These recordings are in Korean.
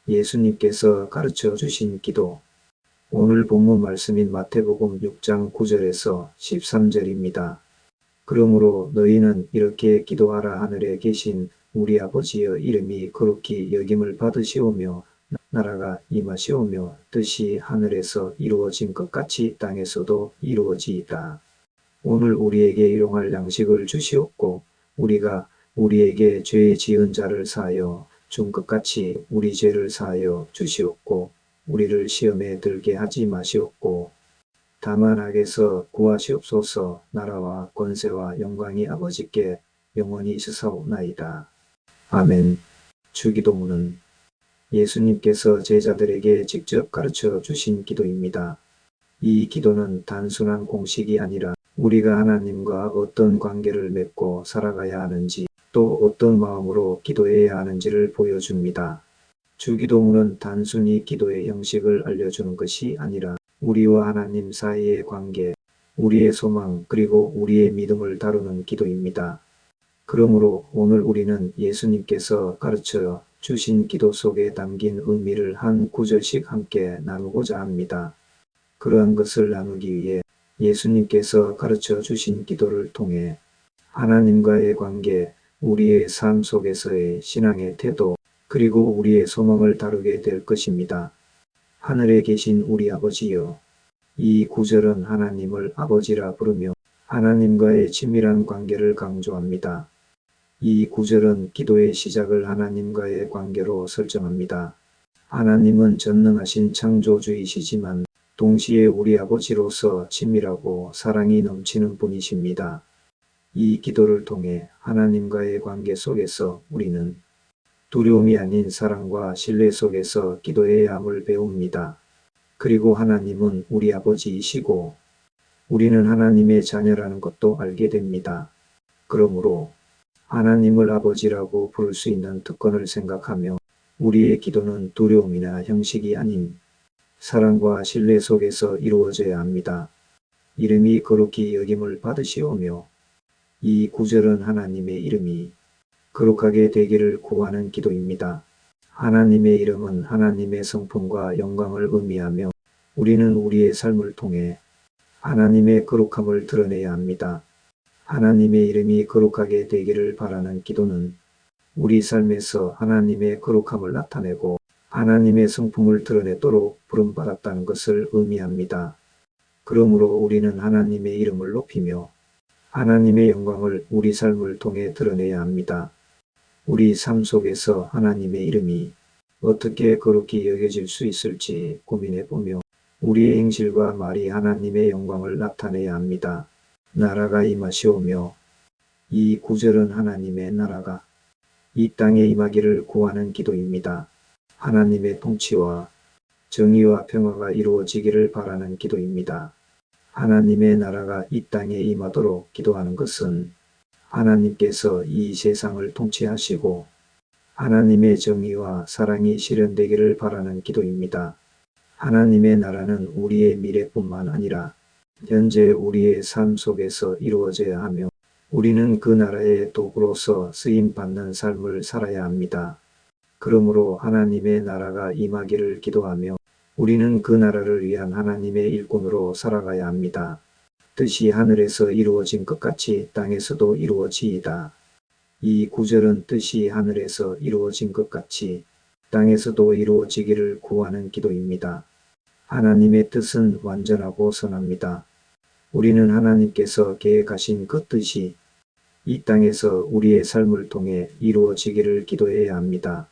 예수님께서 가르쳐 주신 기도. 오늘 본문 말씀인 마태복음 6장 9절에서 13절입니다. 그러므로 너희는 이렇게 기도하라. 하늘에 계신 우리 아버지여, 이름이 거룩히 여김을 받으시오며 나라가 임하시오며 뜻이 하늘에서 이루어진 것 같이 땅에서도 이루어지이다. 오늘 우리에게 일용할 양식을 주시옵고 우리가 우리에게 죄 지은 자를 사하여 준 것 같이 우리 죄를 사하여 주시옵고 우리를 시험에 들게 하지 마시옵고 다만 악에서 구하시옵소서. 나라와 권세와 영광이 아버지께 영원히 있으사옵나이다. 아멘. 주기도문은 예수님께서 제자들에게 직접 가르쳐 주신 기도입니다. 이 기도는 단순한 공식이 아니라 우리가 하나님과 어떤 관계를 맺고 살아가야 하는지, 또 어떤 마음으로 기도해야 하는지를 보여줍니다. 주기도문은 단순히 기도의 형식을 알려주는 것이 아니라 우리와 하나님 사이의 관계, 우리의 소망, 그리고 우리의 믿음을 다루는 기도입니다. 그러므로 오늘 우리는 예수님께서 가르쳐 주신 기도 속에 담긴 의미를 한 구절씩 함께 나누고자 합니다. 그러한 것을 나누기 위해 예수님께서 가르쳐 주신 기도를 통해 하나님과의 관계, 우리의 삶 속에서의 신앙의 태도, 그리고 우리의 소망을 다루게 될 것입니다. 하늘에 계신 우리 아버지여. 이 구절은 하나님을 아버지라 부르며 하나님과의 친밀한 관계를 강조합니다. 이 구절은 기도의 시작을 하나님과의 관계로 설정합니다. 하나님은 전능하신 창조주이시지만 동시에 우리 아버지로서 친밀하고 사랑이 넘치는 분이십니다. 이 기도를 통해 하나님과의 관계 속에서 우리는 두려움이 아닌 사랑과 신뢰 속에서 기도해야 함을 배웁니다. 그리고 하나님은 우리 아버지이시고 우리는 하나님의 자녀라는 것도 알게 됩니다. 그러므로 하나님을 아버지라고 부를 수 있는 특권을 생각하며 우리의 기도는 두려움이나 형식이 아닌 사랑과 신뢰 속에서 이루어져야 합니다. 이름이 거룩히 여김을 받으시오며. 이 구절은 하나님의 이름이 거룩하게 되기를 구하는 기도입니다. 하나님의 이름은 하나님의 성품과 영광을 의미하며 우리는 우리의 삶을 통해 하나님의 거룩함을 드러내야 합니다. 하나님의 이름이 거룩하게 되기를 바라는 기도는 우리 삶에서 하나님의 거룩함을 나타내고 하나님의 성품을 드러내도록 부름받았다는 것을 의미합니다. 그러므로 우리는 하나님의 이름을 높이며 하나님의 영광을 우리 삶을 통해 드러내야 합니다. 우리 삶 속에서 하나님의 이름이 어떻게 거룩히 여겨질 수 있을지 고민해보며 우리의 행실과 말이 하나님의 영광을 나타내야 합니다. 나라가 임하시오며. 이 구절은 하나님의 나라가 이 땅에 임하기를 구하는 기도입니다. 하나님의 통치와 정의와 평화가 이루어지기를 바라는 기도입니다. 하나님의 나라가 이 땅에 임하도록 기도하는 것은 하나님께서 이 세상을 통치하시고 하나님의 정의와 사랑이 실현되기를 바라는 기도입니다. 하나님의 나라는 우리의 미래뿐만 아니라 현재 우리의 삶 속에서 이루어져야 하며 우리는 그 나라의 도구로서 쓰임받는 삶을 살아야 합니다. 그러므로 하나님의 나라가 임하기를 기도하며 우리는 그 나라를 위한 하나님의 일꾼으로 살아가야 합니다. 뜻이 하늘에서 이루어진 것 같이 땅에서도 이루어지이다. 이 구절은 뜻이 하늘에서 이루어진 것 같이 땅에서도 이루어지기를 구하는 기도입니다. 하나님의 뜻은 완전하고 선합니다. 우리는 하나님께서 계획하신 그 뜻이 이 땅에서 우리의 삶을 통해 이루어지기를 기도해야 합니다.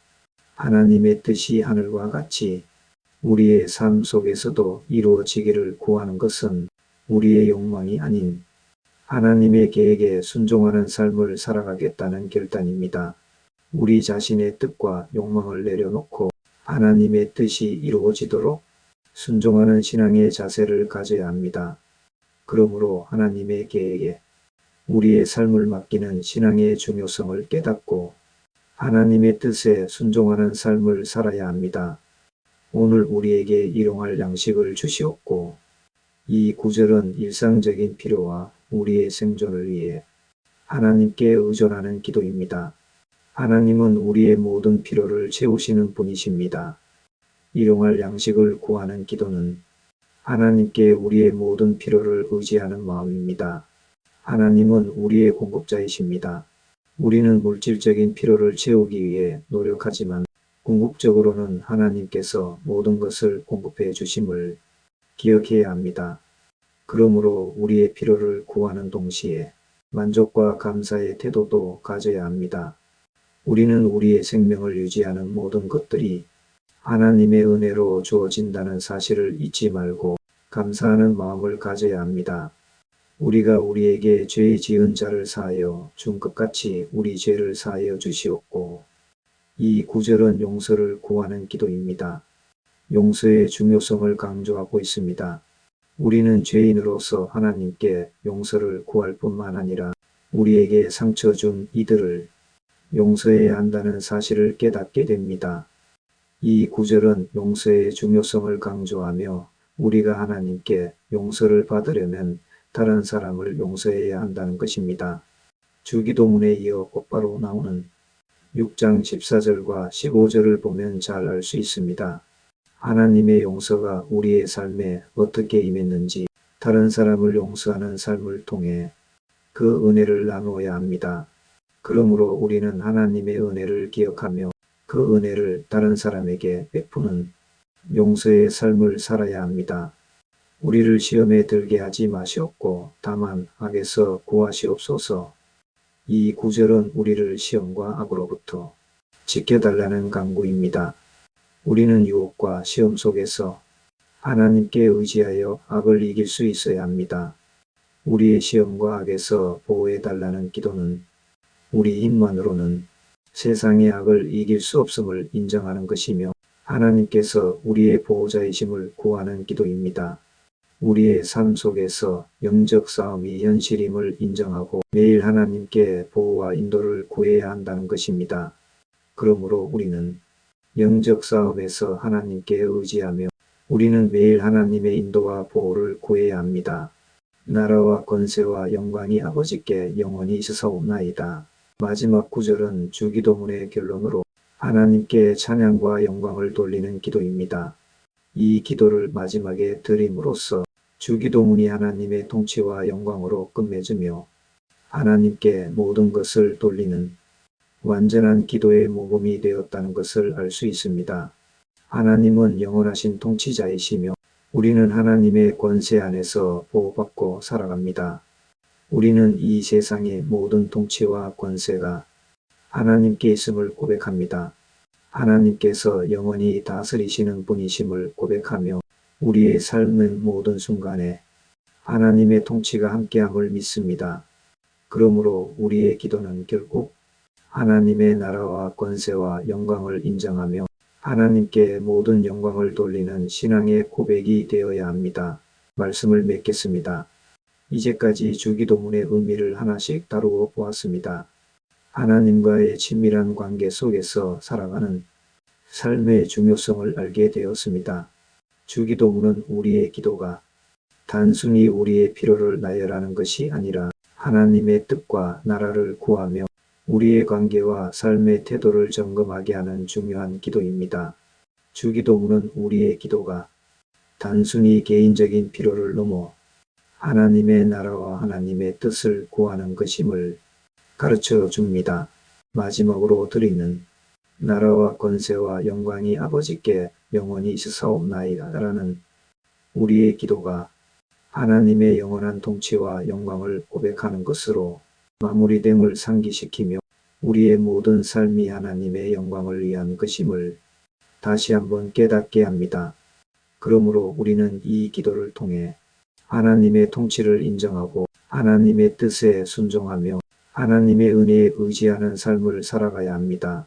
하나님의 뜻이 하늘과 같이 우리의 삶 속에서도 이루어지기를 구하는 것은 우리의 욕망이 아닌 하나님의 계획에 순종하는 삶을 살아가겠다는 결단입니다. 우리 자신의 뜻과 욕망을 내려놓고 하나님의 뜻이 이루어지도록 순종하는 신앙의 자세를 가져야 합니다. 그러므로 하나님의 계획에 우리의 삶을 맡기는 신앙의 중요성을 깨닫고 하나님의 뜻에 순종하는 삶을 살아야 합니다. 오늘 우리에게 일용할 양식을 주시옵고. 이 구절은 일상적인 필요와 우리의 생존을 위해 하나님께 의존하는 기도입니다. 하나님은 우리의 모든 필요를 채우시는 분이십니다. 일용할 양식을 구하는 기도는 하나님께 우리의 모든 필요를 의지하는 마음입니다. 하나님은 우리의 공급자이십니다. 우리는 물질적인 필요를 채우기 위해 노력하지만 궁극적으로는 하나님께서 모든 것을 공급해 주심을 기억해야 합니다. 그러므로 우리의 필요를 구하는 동시에 만족과 감사의 태도도 가져야 합니다. 우리는 우리의 생명을 유지하는 모든 것들이 하나님의 은혜로 주어진다는 사실을 잊지 말고 감사하는 마음을 가져야 합니다. 우리가 우리에게 죄 지은 자를 사하여 준 것 같이 우리 죄를 사하여 주시옵고. 이 구절은 용서를 구하는 기도입니다. 용서의 중요성을 강조하고 있습니다. 우리는 죄인으로서 하나님께 용서를 구할 뿐만 아니라 우리에게 상처 준 이들을 용서해야 한다는 사실을 깨닫게 됩니다. 이 구절은 용서의 중요성을 강조하며 우리가 하나님께 용서를 받으려면 다른 사람을 용서해야 한다는 것입니다. 주기도문에 이어 곧바로 나오는 6장 14절과 15절을 보면 잘 알 수 있습니다. 하나님의 용서가 우리의 삶에 어떻게 임했는지 다른 사람을 용서하는 삶을 통해 그 은혜를 나누어야 합니다. 그러므로 우리는 하나님의 은혜를 기억하며 그 은혜를 다른 사람에게 베푸는 용서의 삶을 살아야 합니다. 우리를 시험에 들게 하지 마시옵고 다만 악에서 구하시옵소서. 이 구절은 우리를 시험과 악으로부터 지켜달라는 강구입니다. 우리는 유혹과 시험 속에서 하나님께 의지하여 악을 이길 수 있어야 합니다. 우리의 시험과 악에서 보호해달라는 기도는 우리 힘만으로는 세상의 악을 이길 수 없음을 인정하는 것이며 하나님께서 우리의 보호자이심을 구하는 기도입니다. 우리의 삶 속에서 영적 싸움이 현실임을 인정하고 매일 하나님께 보호와 인도를 구해야 한다는 것입니다. 그러므로 우리는 영적 싸움에서 하나님께 의지하며 우리는 매일 하나님의 인도와 보호를 구해야 합니다. 나라와 권세와 영광이 아버지께 영원히 있으사옵나이다. 마지막 구절은 주기도문의 결론으로 하나님께 찬양과 영광을 돌리는 기도입니다. 이 기도를 마지막에 드림으로써 주기도문이 하나님의 통치와 영광으로 끝맺으며 하나님께 모든 것을 돌리는 완전한 기도의 모범이 되었다는 것을 알 수 있습니다. 하나님은 영원하신 통치자이시며 우리는 하나님의 권세 안에서 보호받고 살아갑니다. 우리는 이 세상의 모든 통치와 권세가 하나님께 있음을 고백합니다. 하나님께서 영원히 다스리시는 분이심을 고백하며 우리의 삶의 모든 순간에 하나님의 통치가 함께함을 믿습니다. 그러므로 우리의 기도는 결국 하나님의 나라와 권세와 영광을 인정하며 하나님께 모든 영광을 돌리는 신앙의 고백이 되어야 합니다. 말씀을 맺겠습니다. 이제까지 주기도문의 의미를 하나씩 다루어 보았습니다. 하나님과의 친밀한 관계 속에서 살아가는 삶의 중요성을 알게 되었습니다. 주기도문은 우리의 기도가 단순히 우리의 필요를 나열하는 것이 아니라 하나님의 뜻과 나라를 구하며 우리의 관계와 삶의 태도를 점검하게 하는 중요한 기도입니다. 주기도문은 우리의 기도가 단순히 개인적인 필요를 넘어 하나님의 나라와 하나님의 뜻을 구하는 것임을 가르쳐 줍니다. 마지막으로 드리는 나라와 권세와 영광이 아버지께 영원히 있으사옵나이다라는 우리의 기도가 하나님의 영원한 통치와 영광을 고백하는 것으로 마무리됨을 상기시키며 우리의 모든 삶이 하나님의 영광을 위한 것임을 다시 한번 깨닫게 합니다. 그러므로 우리는 이 기도를 통해 하나님의 통치를 인정하고 하나님의 뜻에 순종하며 하나님의 은혜에 의지하는 삶을 살아가야 합니다.